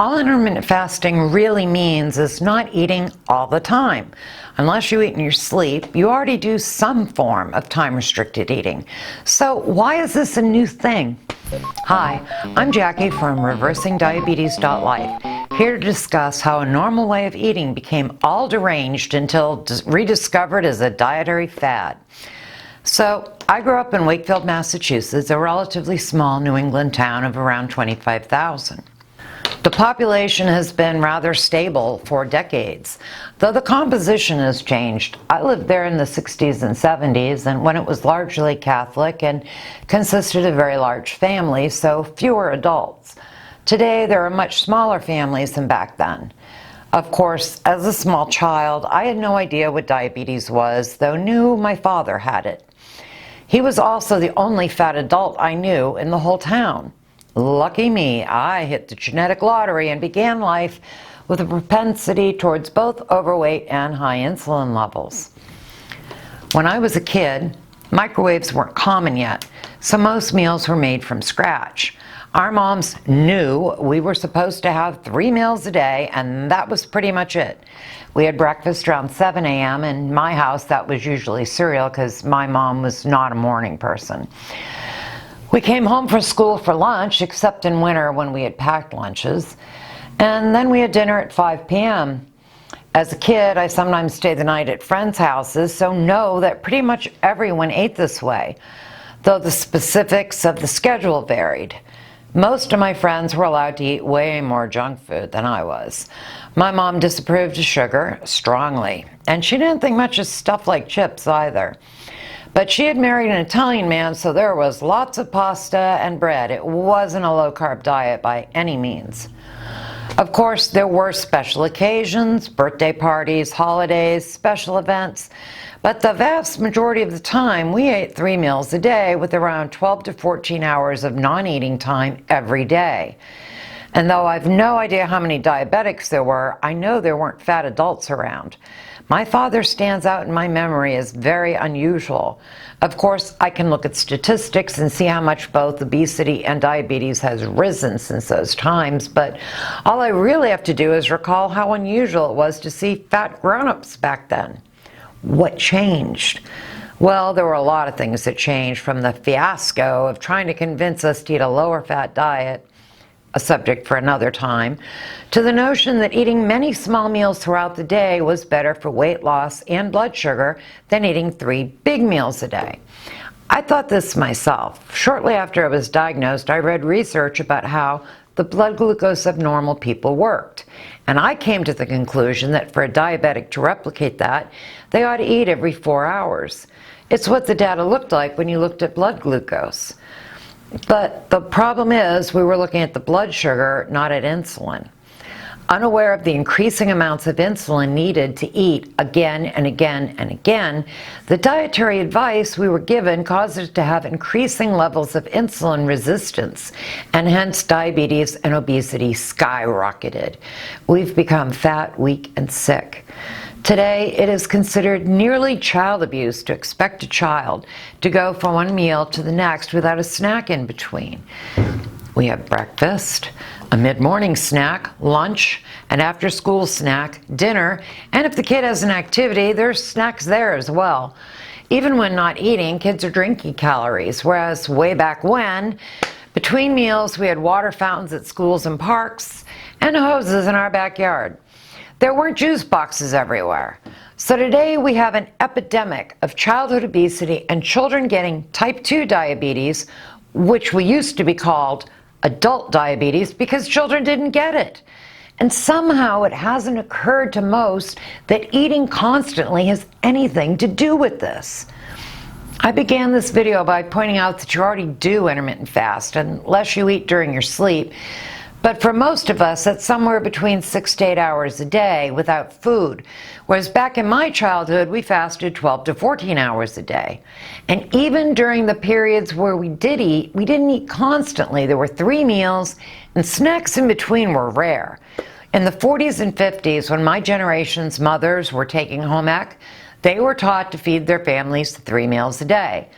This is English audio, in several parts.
All intermittent fasting really means is not eating all the time. Unless you eat in your sleep, you already do some form of time-restricted eating. So why is this a new thing? Hi, I'm Jackie from ReversingDiabetes.life, here to discuss how a normal way of eating became all deranged until rediscovered as a dietary fad. So, I grew up in Wakefield, Massachusetts, a relatively small New England town of around 25,000. The population has been rather stable for decades, though the composition has changed. I lived there in the 60s and 70s, and when it was largely Catholic and consisted of very large families, so fewer adults. Today, there are much smaller families than back then. Of course, as a small child, I had no idea what diabetes was, though knew my father had it. He was also the only fat adult I knew in the whole town. Lucky me, I hit the genetic lottery and began life with a propensity towards both overweight and high insulin levels. When I was a kid, microwaves weren't common yet, so most meals were made from scratch. Our moms knew we were supposed to have 3 meals a day, and that was pretty much it. We had breakfast around 7 a.m. In my house, that was usually cereal because my mom was not a morning person. We came home from school for lunch, except in winter when we had packed lunches, and then we had dinner at 5 p.m. As a kid, I sometimes stayed the night at friends' houses, so know that pretty much everyone ate this way, though the specifics of the schedule varied. Most of my friends were allowed to eat way more junk food than I was. My mom disapproved of sugar strongly, and she didn't think much of stuff like chips either. But she had married an Italian man, so there was lots of pasta and bread. It wasn't a low-carb diet by any means. Of course, there were special occasions, birthday parties, holidays, special events, but the vast majority of the time we ate 3 meals a day with around 12 to 14 hours of non-eating time every day. And though I've no idea how many diabetics there were, I know there weren't fat adults around. My father stands out in my memory as very unusual. Of course, I can look at statistics and see how much both obesity and diabetes has risen since those times, but all I really have to do is recall how unusual it was to see fat grown-ups back then. What changed? Well, there were a lot of things that changed, from the fiasco of trying to convince us to eat a lower fat diet, a subject for another time, to the notion that eating many small meals throughout the day was better for weight loss and blood sugar than eating 3 big meals a day. I thought this myself. Shortly after I was diagnosed, I read research about how the blood glucose of normal people worked, and I came to the conclusion that for a diabetic to replicate that, they ought to eat every 4 hours. It's what the data looked like when you looked at blood glucose. But the problem is we were looking at the blood sugar, not at insulin. Unaware of the increasing amounts of insulin needed to eat again and again and again, the dietary advice we were given caused us to have increasing levels of insulin resistance, and hence diabetes and obesity skyrocketed. We've become fat, weak, and sick. Today, it is considered nearly child abuse to expect a child to go from one meal to the next without a snack in between. We have breakfast, a mid-morning snack, lunch, an after-school snack, dinner, and if the kid has an activity, there's snacks there as well. Even when not eating, kids are drinking calories, whereas way back when, between meals, we had water fountains at schools and parks and hoses in our backyard. There weren't juice boxes everywhere. So today we have an epidemic of childhood obesity and children getting type 2 diabetes, which we used to be called adult diabetes because children didn't get it. And somehow it hasn't occurred to most that eating constantly has anything to do with this. I began this video by pointing out that you already do intermittent fast unless you eat during your sleep. But for most of us, that's somewhere between 6 to 8 hours a day without food. Whereas back in my childhood, we fasted 12 to 14 hours a day. And even during the periods where we did eat, we didn't eat constantly. There were 3 meals, and snacks in between were rare. In the 40s and 50s, when my generation's mothers were taking home ec, they were taught to feed their families 3 meals a day.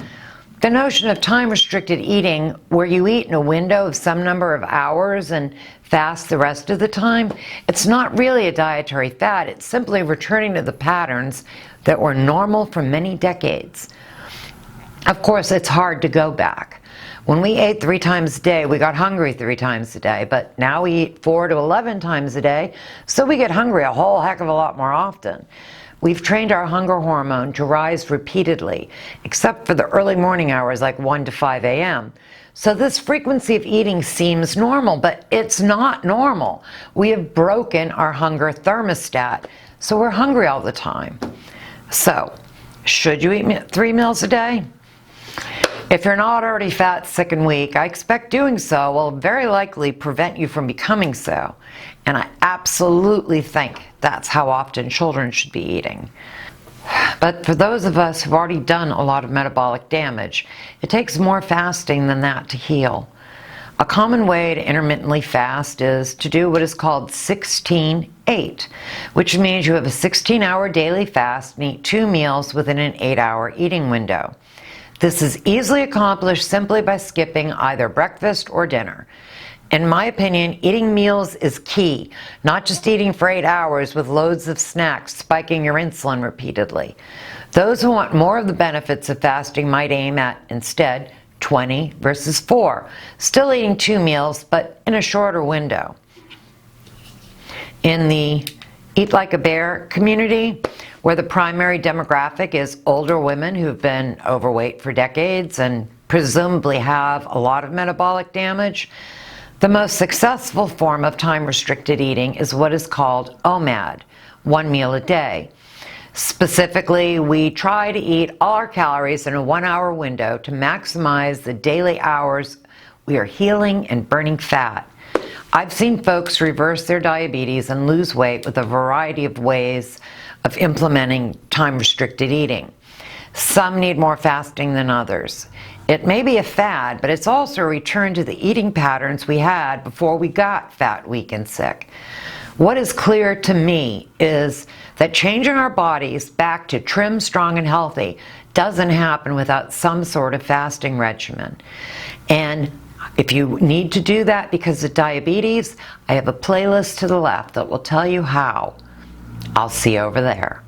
The notion of time-restricted eating, where you eat in a window of some number of hours and fast the rest of the time, it's not really a dietary fad. It's simply returning to the patterns that were normal for many decades. Of course, it's hard to go back. When we ate 3 times a day, we got hungry 3 times a day, but now we eat 4 to 11 times a day, so we get hungry a whole heck of a lot more often. We've trained our hunger hormone to rise repeatedly, except for the early morning hours like 1 to 5 a.m. So this frequency of eating seems normal, but it's not normal. We have broken our hunger thermostat, so we're hungry all the time. So, should you eat 3 meals a day? If you're not already fat, sick, and weak, I expect doing so will very likely prevent you from becoming so. And I absolutely think that's how often children should be eating. But for those of us who've already done a lot of metabolic damage, it takes more fasting than that to heal. A common way to intermittently fast is to do what is called 16-8, which means you have a 16-hour daily fast and eat 2 meals within an 8-hour eating window. This is easily accomplished simply by skipping either breakfast or dinner. In my opinion, eating meals is key, not just eating for 8 hours with loads of snacks spiking your insulin repeatedly. Those who want more of the benefits of fasting might aim at, instead, 20 versus 4, still eating 2 meals, but in a shorter window. In the Eat Like a Bear community, where the primary demographic is older women who've been overweight for decades and presumably have a lot of metabolic damage, the most successful form of time-restricted eating is what is called OMAD, 1 meal a day. Specifically, we try to eat all our calories in a 1-hour window to maximize the daily hours we are healing and burning fat. I've seen folks reverse their diabetes and lose weight with a variety of ways of implementing time-restricted eating. Some need more fasting than others. It may be a fad, but it's also a return to the eating patterns we had before we got fat, weak, and sick. What is clear to me is that changing our bodies back to trim, strong, and healthy doesn't happen without some sort of fasting regimen. And if you need to do that because of diabetes, I have a playlist to the left that will tell you how. I'll see you over there.